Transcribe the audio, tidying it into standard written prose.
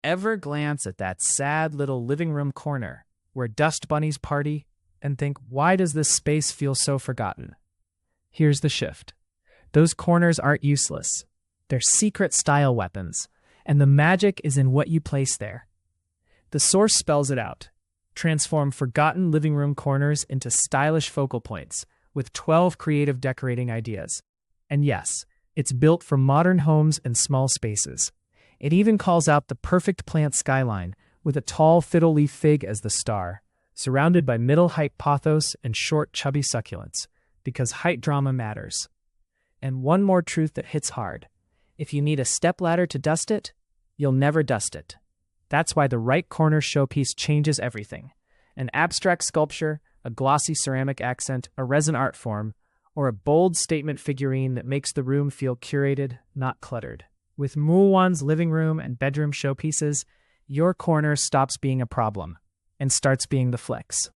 Ever glance at that sad little living room corner where dust bunnies party and think, why does this space feel so forgotten? Here's the shift. Those corners aren't useless. They're secret style weapons, and the magic is in what you place there. The source spells it out. Transform forgotten living room corners into stylish focal points with 12 creative decorating ideas. And yes, it's built for modern homes and small spaces. It even calls out the perfect plant skyline with a tall fiddle leaf fig as the star, surrounded by middle-height pothos and short, chubby succulents, because height drama matters. And one more truth that hits hard. If you need a stepladder to dust it, you'll never dust it. That's why the right corner showpiece changes everything. An abstract sculpture, a glossy ceramic accent, a resin art form, or a bold statement figurine that makes the room feel curated, not cluttered. With Muowan's living room and bedroom showpieces, your corner stops being a problem and starts being the flex.